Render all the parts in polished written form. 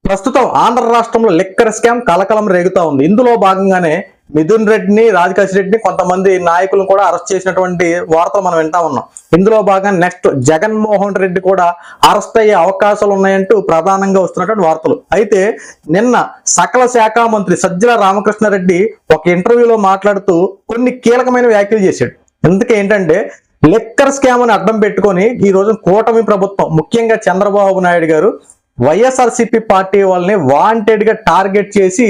ప్రస్తుతం ఆంధ్ర రాష్ట్రంలో liquor scam కలకలం రేగుతా ఉంది. ఇందులో భాగంగానే మిథున్ రెడ్డిని, రాజకేష్ రెడ్డిని, కొంతమంది నాయకులను కూడా అరెస్ట్ చేసినటువంటి వార్తలు మనం వింటా ఉన్నాం. ఇందులో భాగంగా నెక్స్ట్ జగన్మోహన్ రెడ్డి కూడా అరెస్ట్ అయ్యే అవకాశాలు ఉన్నాయంటూ ప్రధానంగా వస్తున్నటువంటి వార్తలు. అయితే నిన్న సకల శాఖ మంత్రి సజ్జల రామకృష్ణారెడ్డి ఒక ఇంటర్వ్యూలో మాట్లాడుతూ కొన్ని కీలకమైన వ్యాఖ్యలు చేశాడు. ఎందుకు ఏంటంటే లిక్కర్ స్కామ్ అని అడ్డం పెట్టుకొని ఈ రోజు కూటమి ప్రభుత్వం, ముఖ్యంగా చంద్రబాబు నాయుడు గారు వైఎస్ఆర్సీపీ పార్టీ వాళ్ళని వాంటెడ్ గా టార్గెట్ చేసి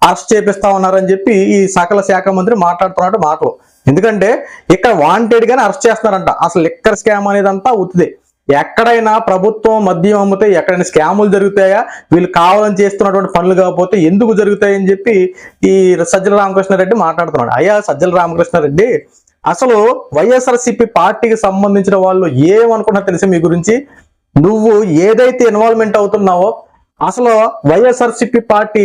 అరెస్ట్ చేపిస్తా ఉన్నారని చెప్పి ఈ సకల శాఖ మంత్రి మాట్లాడుతున్నట్టు మాటలు. ఎందుకంటే ఇక్కడ వాంటెడ్ గానే అరెస్ట్ చేస్తున్నారంట. అసలు లిక్కర్ స్కామ్ అనేది అంతా ఉత్తిదే. ఎక్కడైనా ప్రభుత్వం మద్యం అమ్మితే ఎక్కడైనా స్కాములు జరుగుతాయా, వీళ్ళు కావాలని చేస్తున్నటువంటి పనులు కాకపోతే ఎందుకు జరుగుతాయని చెప్పి ఈ సజ్జల రామకృష్ణారెడ్డి మాట్లాడుతున్నాడు. అయ్యా సజ్జల రామకృష్ణారెడ్డి, అసలు వైఎస్ఆర్సీపీ పార్టీకి సంబంధించిన వాళ్ళు ఏమనుకున్నా తెలిసి మీ గురించి, నువ్వు ఏదైతే ఇన్వాల్వ్మెంట్ అవుతున్నావో అసలు వైఎస్ఆర్సీపీ పార్టీ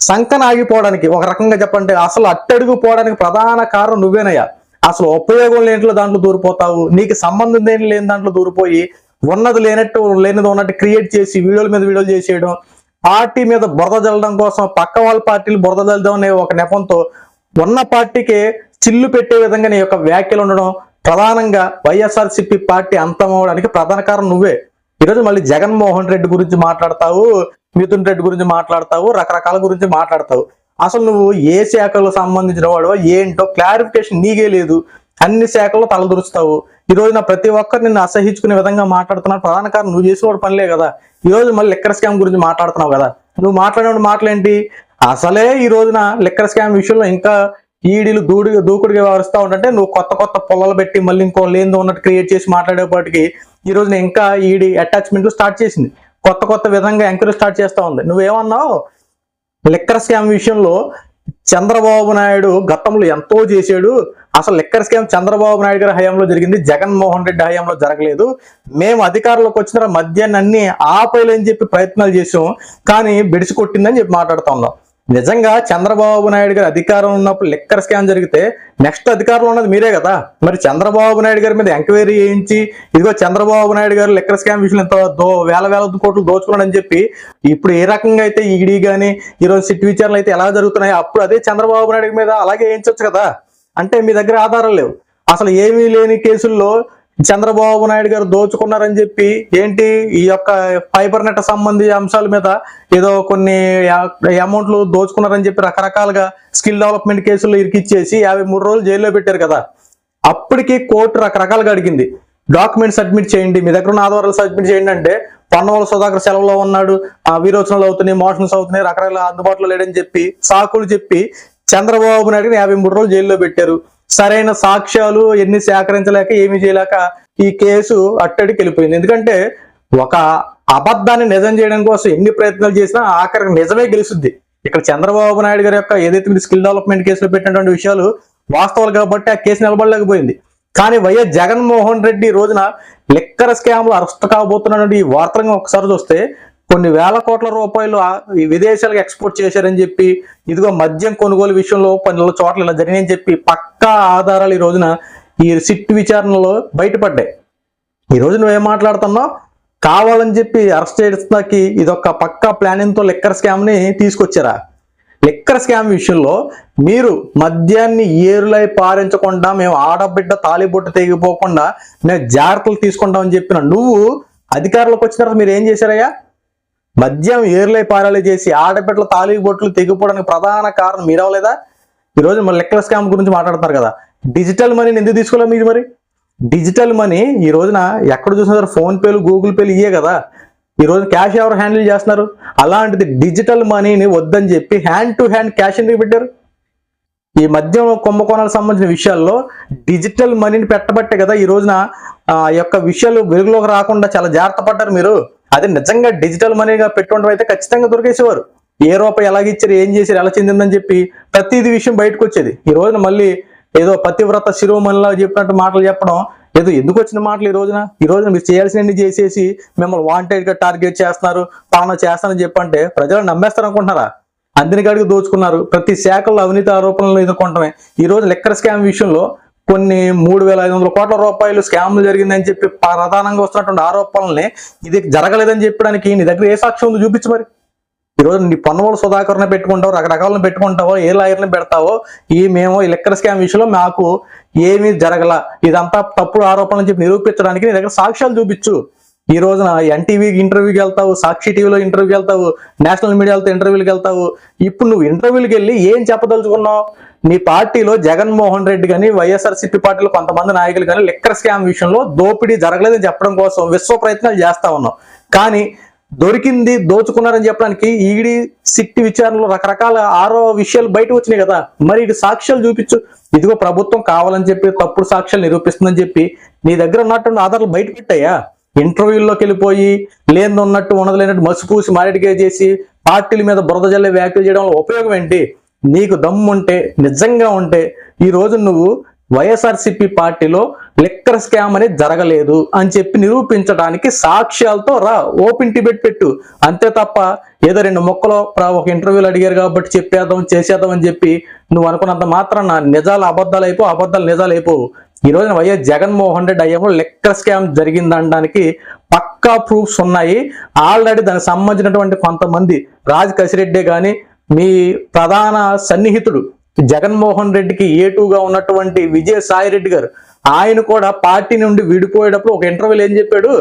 సంకన ఆగిపోవడానికి, ఒక రకంగా చెప్పంటే అసలు అట్టడుగు పోవడానికి ప్రధాన కారణం నువ్వేనయ్యా. అసలు ఉపయోగం లేని దాంట్లో దూరిపోతావు, నీకు సంబంధం లేని దాంట్లో దూరిపోయి ఉన్నది లేనట్టు లేనిది ఉన్నట్టు క్రియేట్ చేసి వీడియోల మీద వీడియోలు చేసేయడం, పార్టీ మీద బురద జల్లడం కోసం పక్క వాళ్ళ పార్టీలు బురద జల్లడం అనే ఒక నెపంతో ఉన్న పార్టీకి చిల్లు పెట్టే విధంగా నీ యొక్క వ్యాఖ్యలు ఉండడం, ప్రధానంగా వైఎస్ఆర్సీపీ పార్టీ అంతమవడానికి ప్రధాన కారణం నువ్వే. ఈరోజు మళ్ళీ జగన్మోహన్ రెడ్డి గురించి మాట్లాడతావు, మిథున్ రెడ్డి గురించి మాట్లాడతావు, రకరకాల గురించి మాట్లాడతావు. అసలు నువ్వు ఏ శాఖలకు సంబంధించిన వాడో ఏంటో క్లారిఫికేషన్ నీకే లేదు. అన్ని శాఖల్లో తలదూరుస్తావు. ఈ రోజున ప్రతి ఒక్కరు నిన్ను అసహించుకునే విధంగా మాట్లాడుతున్నావు. ప్రధాన కారణం నువ్వు చేసిన పనిలే కదా. ఈ రోజు మళ్ళీ లిక్కర్ స్కామ్ గురించి మాట్లాడుతున్నావు కదా. నువ్వు మాట్లాడే మాటలేంటి? అసలే ఈ రోజున లిక్కర్ స్కామ్ విషయంలో ఇంకా ఈడీలు దూకుడుగా వ్యవహరిస్తూ ఉంటే నువ్వు కొత్త పొలాలు పెట్టి మళ్ళీ ఇంకో లేనిదో ఉన్నట్టు క్రియేట్ చేసి మాట్లాడేపాటికి ఈ రోజున ఇంకా ఈడీ అటాచ్మెంట్లు స్టార్ట్ చేసింది. కొత్త విధంగా ఎంక్వైరీ స్టార్ట్ చేస్తూ ఉంది. నువ్వేమన్నావు? లిక్కర్ స్కామ్ విషయంలో చంద్రబాబు నాయుడు గతంలో ఎంతో చేశాడు. అసలు లిక్కర్ స్కామ్ చంద్రబాబు నాయుడు గారి హయాంలో జరిగింది, జగన్మోహన్ రెడ్డి హయాంలో జరగలేదు. మేము అధికారంలోకి వచ్చిన మద్యాన్ని అన్ని ఆపేయాలని చెప్పి ప్రయత్నాలు చేసాం, కానీ బిడిసి కొట్టిందని చెప్పి మాట్లాడుతూ ఉన్నాం. నిజంగా చంద్రబాబు నాయుడు గారి అధికారం ఉన్నప్పుడు లిక్కర్ స్కామ్ జరిగితే నెక్స్ట్ అధికారంలో ఉన్నది మీరే కదా. మరి చంద్రబాబు నాయుడు గారి మీద ఎంక్వైరీ చేయించి ఇదిగో చంద్రబాబు నాయుడు గారు లిక్కర్ స్కామ్ విషయంలో ఎంతో వేల కోట్లు దోచుకున్నాడని చెప్పి ఇప్పుడు ఏ రకంగా అయితే ఈడీ కానీ ఈరోజు సిట్ విచారణలు అయితే ఎలా జరుగుతున్నాయో అప్పుడు అదే చంద్రబాబు నాయుడు మీద అలాగే వేయించవచ్చు కదా. అంటే మీ దగ్గర ఆధారాలు లేవు. అసలు ఏమీ లేని కేసుల్లో చంద్రబాబు నాయుడు గారు దోచుకున్నారని చెప్పి ఏంటి ఈ యొక్క ఫైబర్ నెట్ సంబంధించి అంశాల మీద ఏదో కొన్ని అమౌంట్లు దోచుకున్నారని చెప్పి రకరకాలుగా స్కిల్ డెవలప్మెంట్ కేసుల్లో ఇరికిచ్చేసి 53 రోజులు జైల్లో పెట్టారు కదా. అప్పటికి కోర్టు రకరకాలుగా అడిగింది, డాక్యుమెంట్ సబ్మిట్ చేయండి, మీ దగ్గర ఉన్న ఆధారాలు సబ్మిట్ చేయండి. అంటే పొన్నవల సుధాకర్ సెలవులో ఉన్నాడు, విరోచనలు అవుతున్నాయి, మోషన్స్ అవుతున్నాయి, రకరకాల అందుబాటులో లేడని చెప్పి సాకులు చెప్పి చంద్రబాబు నాయుడుని 53 రోజులు జైల్లో పెట్టారు. సరైన సాక్ష్యాలు ఎన్ని సేకరించలేక ఏమీ చేయలేక ఈ కేసు అట్టడికి వెళ్ళిపోయింది. ఎందుకంటే ఒక అబద్ధాన్ని నిజం చేయడం కోసం ఎన్ని ప్రయత్నాలు చేసినా ఆఖరికి నిజమే గెలుస్తుంది. ఇక్కడ చంద్రబాబు నాయుడు గారి యొక్క ఏదైతే మీరు స్కిల్ డెవలప్మెంట్ కేసులో పెట్టినటువంటి విషయాలు వాస్తవాలు కాబట్టి ఆ కేసు నిలబడలేకపోయింది. కానీ వైఎస్ జగన్మోహన్ రెడ్డి రోజున లిక్కర్ స్కామ్ లో అరెస్ట్ కాబోతున్నటువంటి ఈ వార్తలను ఒకసారి చూస్తే కొన్ని వేల కోట్ల రూపాయలు విదేశాలకు ఎక్స్పోర్ట్ చేశారని చెప్పి, ఇదిగో మద్యం కొనుగోలు విషయంలో కొన్ని చోట్ల ఇలా జరిగాయని చెప్పి పక్కా ఆధారాలు ఈ రోజున ఈ సిట్ విచారణలో బయటపడ్డాయి. ఈ రోజు నువ్వేం మాట్లాడుతున్నావు? కావాలని చెప్పి అరెస్ట్ చేయడానికి ఇదొక పక్కా ప్లానింగ్ తో లిక్కర్ స్కామ్ ని తీసుకొచ్చారా? లిక్కర్ స్కామ్ విషయంలో మీరు మద్యాన్ని ఏరులై పారించకుండా, మేము ఆడబిడ్డ తాలిబొట్టు తెగిపోకుండా మేము జాగ్రత్తలు తీసుకుంటామని చెప్పిన నువ్వు అధికారంలోకి వచ్చిన తర్వాత మీరు ఏం చేశారయ్యా? మద్యం ఏర్లై పారాలే చేసి ఆడబిడ్డల తాలిబొట్లు తెగిపోవడానికి ప్రధాన కారణం మీరవలేదా? ఈరోజు మరి లిక్కర్ స్కామ్ గురించి మాట్లాడుతున్నారు కదా. డిజిటల్ మనీని ఎందుకు తీసుకోలేదు మీరు? మరి డిజిటల్ మనీ ఈ రోజున ఎక్కడ చూసినా సరే ఫోన్ పేలు, గూగుల్ పేలు ఇయే కదా. ఈ రోజు క్యాష్ ఎవరు హ్యాండిల్ చేస్తున్నారు? అలాంటిది డిజిటల్ మనీని వద్దని చెప్పి హ్యాండ్ టు హ్యాండ్ క్యాష్ ఎందుకు పెట్టారు? ఈ మద్యం కుంభకోణాలకు సంబంధించిన విషయాల్లో డిజిటల్ మనీని పెట్టబట్టే కదా ఈ రోజున యొక్క విషయాలు వెలుగులోకి రాకుండా చాలా జాగ్రత్త పడ్డారు మీరు. అదే నిజంగా డిజిటల్ మనీగా పెట్టుండడం అయితే ఖచ్చితంగా దొరికేసేవారు. ఏ రూపాయి ఎలాగిచ్చారు, ఏం చేశారు, ఎలా చెందిందని చెప్పి ప్రతిదీ విషయం బయటకు వచ్చేది. ఈ రోజున మళ్ళీ ఏదో పతివ్రత శిరోమణిలా చెప్పినట్టు మాటలు చెప్పడం ఏదో ఎందుకు వచ్చిన మాటలు. ఈ రోజున మీరు చేయాల్సినవి చేసేసి మిమ్మల్ని వాంటెడ్ గా టార్గెట్ చేస్తున్నారు, తాను చేస్తానని చెప్పంటే ప్రజలు నమ్మేస్తారు అనుకుంటున్నారా? అందిన కాడికి దోచుకున్నారు. ప్రతి శాఖల్లో అవినీతి ఆరోపణలు ఎదుర్కొంటమే. ఈ రోజు లిక్కర్ స్కామ్ విషయంలో కొన్ని 3,500 కోట్ల రూపాయలు స్కామ్లు జరిగిందని చెప్పి ప్రధానంగా వస్తున్నటువంటి ఆరోపణల్ని ఇది జరగలేదని చెప్పడానికి నీ దగ్గర ఏ సాక్ష్యం ఉందో చూపించు మరి. ఈరోజు నీ పొన్నవాళ్ళు సుధాకర్ని పెట్టుకుంటావు, రకరకాలను పెట్టుకుంటావో, ఏ లాయర్ని పెడతావో, మేము ఈ లెక్కర్ స్కామ్ విషయంలో మాకు ఏమీ జరగల, ఇదంతా తప్పుడు ఆరోపణలు అని చెప్పి నిరూపించడానికి నీ దగ్గర సాక్ష్యాలు చూపించు. ఈ రోజున ఎన్టీవీకి ఇంటర్వ్యూకి వెళ్తావు, సాక్షి టీవీలో ఇంటర్వ్యూకి వెళ్తావు, నేషనల్ మీడియాలతో ఇంటర్వ్యూకి వెళ్తావు. ఇప్పుడు నువ్వు ఇంటర్వ్యూకి వెళ్ళి ఏం చెప్పదలుచుకున్నావు? నీ పార్టీలో జగన్మోహన్ రెడ్డి కానీ వైఎస్ఆర్సీపీ పార్టీలో కొంతమంది నాయకులు కానీ లెక్కర్ స్కామ్ విషయంలో దోపిడీ జరగలేదని చెప్పడం కోసం విశ్వ ప్రయత్నాలు చేస్తా ఉన్నావు. కానీ దొరికింది దోచుకున్నారని చెప్పడానికి ఈడీ సిట్ విచారణలో రకరకాల విషయాలు బయట వచ్చినాయి కదా. మరి ఇది సాక్ష్యాలు చూపించు. ఇదిగో ప్రభుత్వం కావాలని చెప్పి తప్పుడు సాక్ష్యాలు నిరూపిస్తుందని చెప్పి నీ దగ్గర ఉన్నటువంటి ఆధారాలు బయట పెట్టాయా? ఇంటర్వ్యూల్లోకి వెళ్ళిపోయి లేని ఉన్నట్టు ఉన్నది లేనట్టు మసిపూసి మారేడికే చేసి పార్టీల మీద బురద జల్లే వ్యాఖ్యలు చేయడం వల్ల ఉపయోగం ఏంటి? నీకు దమ్ము ఉంటే, నిజంగా ఉంటే ఈ రోజు నువ్వు వైఎస్ఆర్సీపీ పార్టీలో లెక్కర్ స్కామ్ అనేది జరగలేదు అని చెప్పి నిరూపించడానికి సాక్ష్యాలతో రా, ఓపెన్ డిబేట్ పెట్టు. అంతే తప్ప ఏదో రెండు మొక్కలో ఒక ఇంటర్వ్యూలు అడిగారు కాబట్టి చెప్పేద్దాం చేసేద్దాం అని చెప్పి నువ్వు అనుకున్నంత మాత్రాన నిజాలు అబద్ధాలు అయిపో, అబద్ధాలు నిజాలు అయిపోవు. ఈ రోజున వైఎస్ జగన్మోహన్ రెడ్డి అయ్యేమో లెక్కర్ స్కామ్ జరిగిందనడానికి పక్కా ప్రూఫ్స్ ఉన్నాయి. ఆల్రెడీ దానికి సంబంధించినటువంటి కొంతమంది రాజ్ కసిరెడ్డి కానీ మీ ప్రధాన సన్నిహితుడు జగన్మోహన్ రెడ్డికి ఏటుగా ఉన్నటువంటి విజయసాయి రెడ్డి గారు, ఆయన కూడా పార్టీ నుండి విడిపోయేటప్పుడు ఒక ఇంటర్వ్యూలో ఏం చెప్పాడు?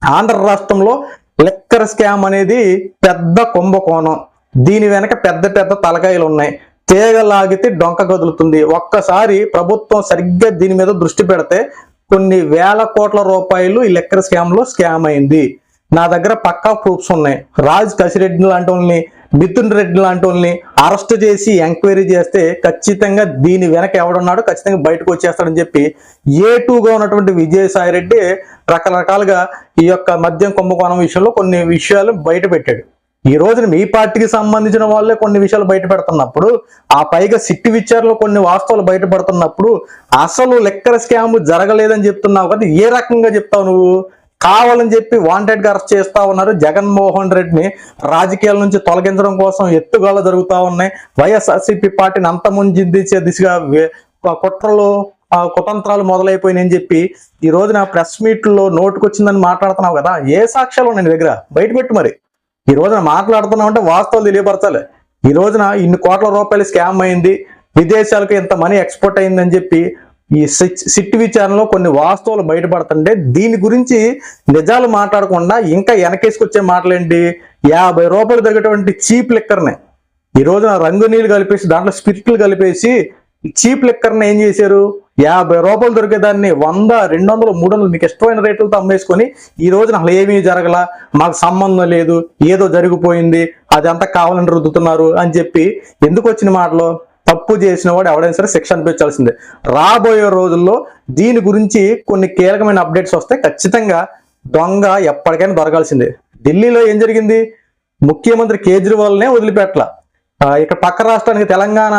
ఆంధ్ర రాష్ట్రంలో లెక్కర్ స్కామ్ అనేది పెద్ద కుంభకోణం, దీని వెనక పెద్ద పెద్ద తలకాయలు ఉన్నాయి, తీగలాగితే డొంక కదులుతుంది, ఒక్కసారి ప్రభుత్వం సరిగ్గా దీని మీద దృష్టి పెడితే కొన్ని వేల కోట్ల రూపాయలు ఈ లెక్కర్ స్కామ్ అయింది, నా దగ్గర పక్కా ప్రూఫ్స్ ఉన్నాయి. రాజ్ కసిరెడ్డి లాంటి వాళ్ళని, మిథున్ రెడ్డి లాంటి వాళ్ళని అరెస్ట్ చేసి ఎంక్వైరీ చేస్తే ఖచ్చితంగా దీని వెనక ఎవడున్నాడో ఖచ్చితంగా బయటకు వచ్చేస్తాడని చెప్పి ఏటూగా ఉన్నటువంటి విజయసాయి రెడ్డి రకరకాలుగా ఈ యొక్క మద్యం కుంభకోణం విషయంలో కొన్ని విషయాలు బయట పెట్టాడు. ఈ రోజున మీ పార్టీకి సంబంధించిన వాళ్ళే కొన్ని విషయాలు బయట పెడుతున్నప్పుడు, ఆ పైగా సిట్టి విచారణలో కొన్ని వాస్తవాలు బయటపడుతున్నప్పుడు అసలు లెక్కర్ స్కామ్ జరగలేదని చెప్తున్నావు కదా, ఏ రకంగా చెప్తావు నువ్వు? కావాలని చెప్పి వాంటెడ్ గా అరెస్ట్ చేస్తా ఉన్నారు. జగన్మోహన్ రెడ్డిని రాజకీయాల నుంచి తొలగించడం కోసం ఎత్తుగాలు జరుగుతా ఉన్నాయి. వైఎస్ఆర్సీపీ పార్టీని అంతమొందించే దిశగా కుట్రలు కుతంత్రాలు మొదలైపోయినాయని చెప్పి ఈ రోజున ప్రెస్ మీట్లో నోటుకొచ్చిందని మాట్లాడుతున్నావు కదా, ఏ సాక్ష్యాలు ఉన్నాయి నీ దగ్గర? బయటపెట్టు. మరి ఈ రోజున మాట్లాడుతున్నావు అంటే వాస్తవాలు తెలియపరచాలి. ఈ రోజున ఇన్ని కోట్ల రూపాయలు స్కామ్ అయింది, విదేశాలకు ఇంత మనీ ఎక్స్పోర్ట్ అయిందని చెప్పి ఈ సిట్ విచారణలో కొన్ని వాస్తవాలు బయటపడుతుంటే దీని గురించి నిజాలు మాట్లాడకుండా ఇంకా వెనకేసుకొచ్చే మాటలేంటి? 50 రూపాయలు తగ్గటువంటి చీప్ లిక్కర్ని ఈ రోజున రంగు నీళ్ళు కలిపేసి దాంట్లో స్పిరిట్లు కలిపేసి చీప్ లిక్కర్ని ఏం చేశారు? 50 రూపాయలు దొరికేదాన్ని 100, 200, 300 మీకు ఇష్టమైన రేట్లతో అమ్మేసుకొని ఈ రోజున అసలు ఏమీ జరగల, మాకు సంబంధం లేదు, ఏదో జరిగిపోయింది, అదంతా కావాలని రుద్దుతున్నారు అని చెప్పి ఎందుకు వచ్చిన మాటలు? తప్పు చేసిన వాడు ఎవడైనా సరే శిక్ష అనిపించాల్సిందే. రాబోయే రోజుల్లో దీని గురించి కొన్ని కీలకమైన అప్డేట్స్ వస్తే ఖచ్చితంగా దొంగ ఎప్పటికైనా దొరకాల్సిందే. ఢిల్లీలో ఏం జరిగింది? ముఖ్యమంత్రి కేజ్రీవాల్నే వదిలిపెట్టల. ఇక్కడ పక్క రాష్ట్రానికి తెలంగాణ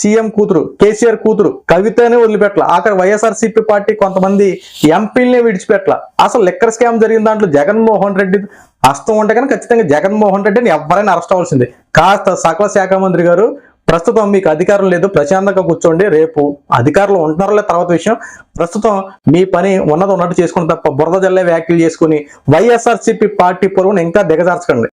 సీఎం కూతురు కేసీఆర్ కూతురు కవితనే వదిలిపెట్టల. ఆఖరి వైఎస్ఆర్సీపీ పార్టీ కొంతమంది ఎంపీలనే విడిచిపెట్టల. అసలు లెక్కర్ స్కామ్ జరిగిన దాంట్లో జగన్మోహన్ రెడ్డి హస్తం ఉంటే కానీ ఖచ్చితంగా జగన్మోహన్ రెడ్డిని ఎవరైనా అరెస్ట్ అవ్వాల్సిందే. కాస్త సకల శాఖ మంత్రి గారు, ప్రస్తుతం మీకు అధికారం లేదు, ప్రశాంతంగా కూర్చోండి, రేపు అధికారులు ఉంటారో లేదు తర్వాత విషయం. ప్రస్తుతం మీ పని ఉన్నట్టు చేసుకుని తప్ప బురద జల్లే వ్యాఖ్యలు చేసుకుని వైఎస్ఆర్సీపీ పార్టీ పొరుగును ఇంకా దిగజార్చకండి.